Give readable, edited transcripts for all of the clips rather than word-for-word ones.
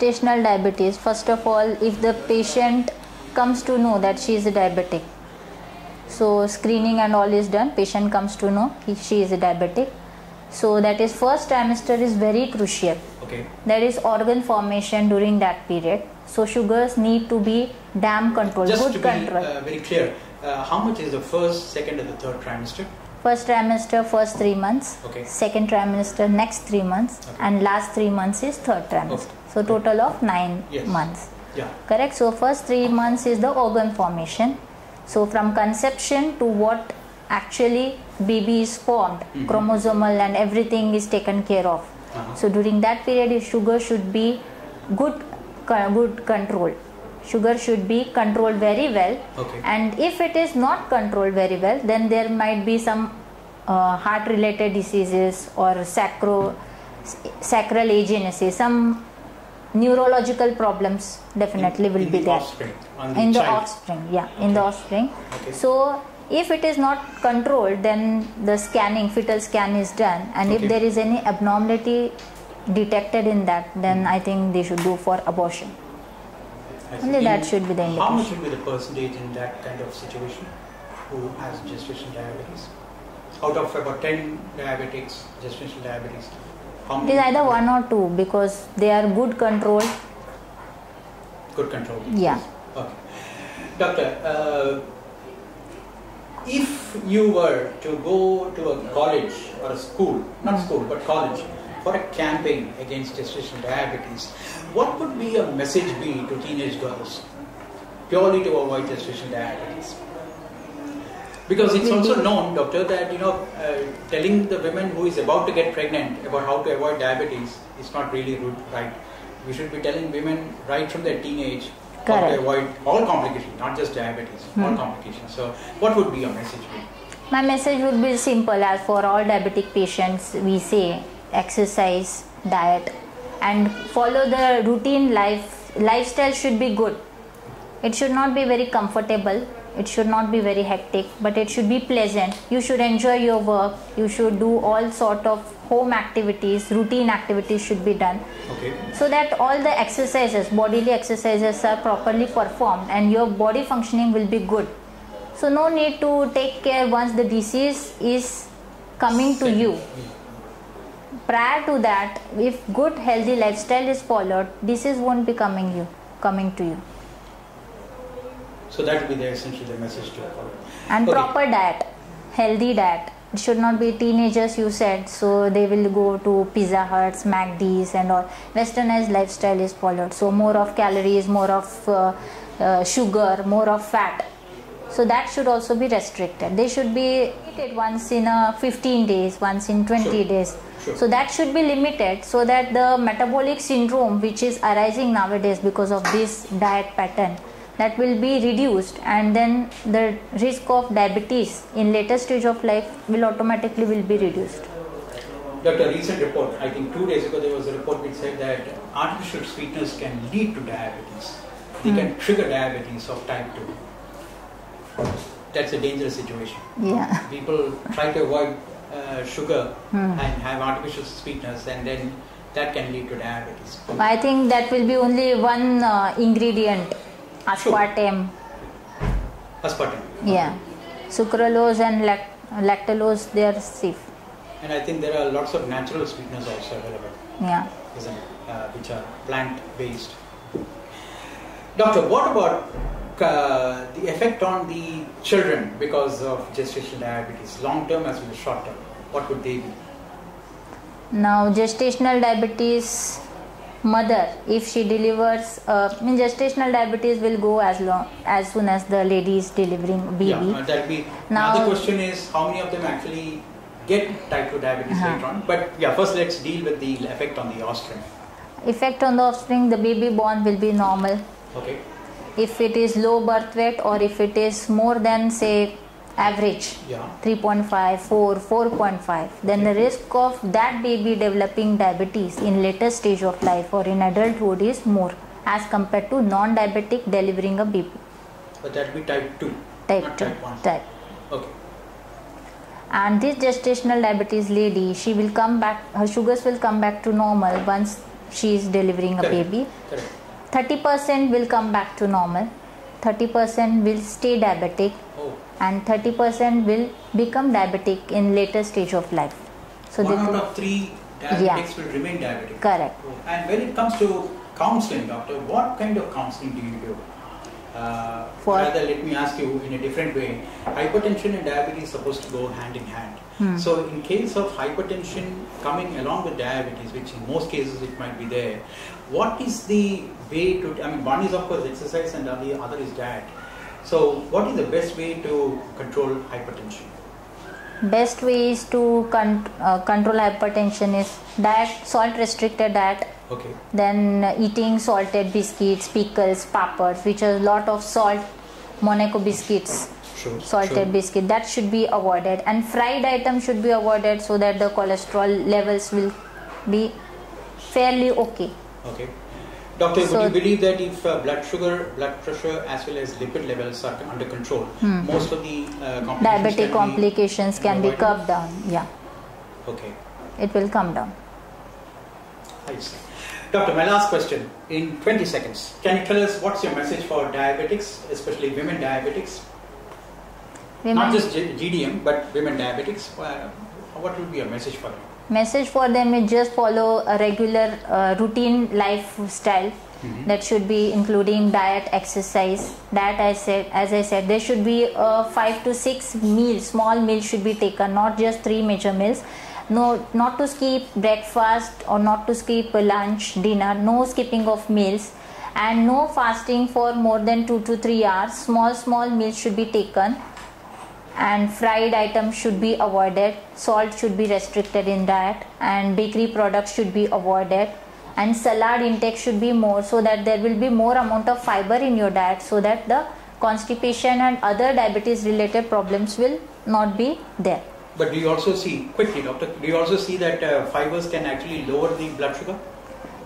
gestational diabetes, first of all, if the patient comes to know that she is a diabetic, so screening and all is done, patient comes to know she is a diabetic. So that is first trimester is very crucial. Okay. There is organ formation during that period. So sugars need to be damn controlled, Just good to control. be very clear, how much is the first, second and the third trimester? First trimester, first 3 months. Okay. Second trimester, next 3 months. Okay. And last 3 months is third trimester. Okay. So total of 9 Yes. months. Yeah. Correct. So first 3 months is the organ formation. So from conception to what actually baby is formed, chromosomal and everything is taken care of. So during that period, sugar should be good control. Sugar should be controlled very well. Okay. And if it is not controlled very well, then there might be some heart related diseases or sacral agenesis, some neurological problems definitely will be there in the offspring. Yeah, in the offspring. Okay. So if it is not controlled, then the scanning, fetal scan is done, and if there is any abnormality detected in that, then I think they should go for abortion. Only that should be the indication. How much would be the percentage in that kind of situation who has gestational diabetes? Out of about 10 diabetics, gestational diabetes, how many? It is either 1 or 2 because they are good control. Good control. Yeah. Okay. Doctor, if you were to go to a college or a school, not school but college, for a campaign against gestational diabetes, what would be a message be to teenage girls purely to avoid gestational diabetes? Because it's also known, doctor, that telling the women who is about to get pregnant about how to avoid diabetes is not really right. We should be telling women right from their teenage how to avoid all complications, not just diabetes, all complications. So what would be your message be? My message would be simple. As for all diabetic patients, we say exercise, diet, and follow the routine lifestyle should be good. It should not be very comfortable, it should not be very hectic, but it should be pleasant. You should enjoy your work, you should do all sort of home activities, routine activities should be done. Okay. So that all the exercises, bodily exercises are properly performed and your body functioning will be good. So no need to take care once the disease is coming to you. Prior to that, if good healthy lifestyle is followed, disease won't be coming to you. So that will be essentially the message to follow. And proper diet, healthy diet. It should not be teenagers, you said, so they will go to Pizza Huts, McD's and all. Westernized lifestyle is followed. So more of calories, more of sugar, more of fat. So that should also be restricted. They should be eaten once in 15 days, once in 20 days. Sure. So that should be limited so that the metabolic syndrome which is arising nowadays because of this diet pattern, that will be reduced, and then the risk of diabetes in later stage of life will automatically be reduced. Doctor, a recent report, I think 2 days ago there was a report which said that artificial sweeteners can lead to diabetes. They can trigger diabetes of type 2. That's a dangerous situation. Yeah. People try to avoid sugar and have artificial sweeteners, and then that can lead to diabetes. I think that will be only one ingredient. Aspartame. Aspartame. Yeah. Sucralose and lactulose, they are safe. And I think there are lots of natural sweeteners also available. Yeah. Isn't it? Which are plant-based. Doctor, what about the effect on the children because of gestational diabetes, long-term as well as short-term? What would they be? Now, gestational diabetes, mother, if she delivers, gestational diabetes will go as soon as the lady is delivering baby. Yeah, that'll be. Now, the question is how many of them actually get type 2 diabetes later on. But yeah, first let's deal with the effect on the offspring. Effect on the offspring, the baby born will be normal. Okay. If it is low birth weight or if it is more than say average, 3.5, 4, 4.5, then the risk of that baby developing diabetes in later stage of life or in adulthood is more as compared to non-diabetic delivering a baby. But that will be type 2, type 2. Type 1. Type. Okay. And this gestational diabetes lady, she will come back, her sugars will come back to normal once she is delivering a baby. Correct. 30% will come back to normal, 30% will stay diabetic, and 30% will become diabetic in later stage of life. So 1 out of 3 diabetics will remain diabetic. Correct. And when it comes to counseling, doctor, what kind of counseling do you do? Rather, let me ask you in a different way. Hypertension and diabetes are supposed to go hand in hand. So in case of hypertension coming along with diabetes, which in most cases it might be there, what is the way to, I mean, one is of course exercise and the other is diet. So what is the best way to control hypertension? Best way is to control hypertension is diet, salt restricted diet. Okay. Then eating salted biscuits, pickles, papads, which are a lot of salt, Monaco biscuits, salted biscuit, that should be avoided, and fried items should be avoided so that the cholesterol levels will be fairly okay. Okay. Doctor, would you believe that if blood sugar, blood pressure as well as lipid levels are under control, most of the diabetic complications can be curbed down? Yeah. Okay. It will come down. I see. Doctor, my last question in 20 seconds. Can you tell us what's your message for diabetics, especially women diabetics? Not just GDM, but women diabetics. What will be your message for them? Message for them is just follow a regular routine lifestyle that should be including diet, exercise. Diet, as I said, there should be 5 to 6 meals, small meals should be taken, not just 3 major meals. No, not to skip breakfast or not to skip lunch, dinner, no skipping of meals, and no fasting for more than 2 to 3 hours. Small meals should be taken, and fried items should be avoided, salt should be restricted in diet, and bakery products should be avoided, and salad intake should be more, so that there will be more amount of fiber in your diet, so that the constipation and other diabetes related problems will not be there. But do you also see, quickly doctor, do you also see that fibers can actually lower the blood sugar?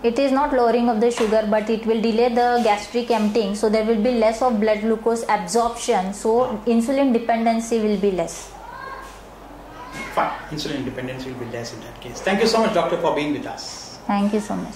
It is not lowering of the sugar, but it will delay the gastric emptying, so there will be less of blood glucose absorption, so insulin dependency will be less. Fine, insulin dependency will be less in that case. Thank you so much, doctor, for being with us. Thank you so much.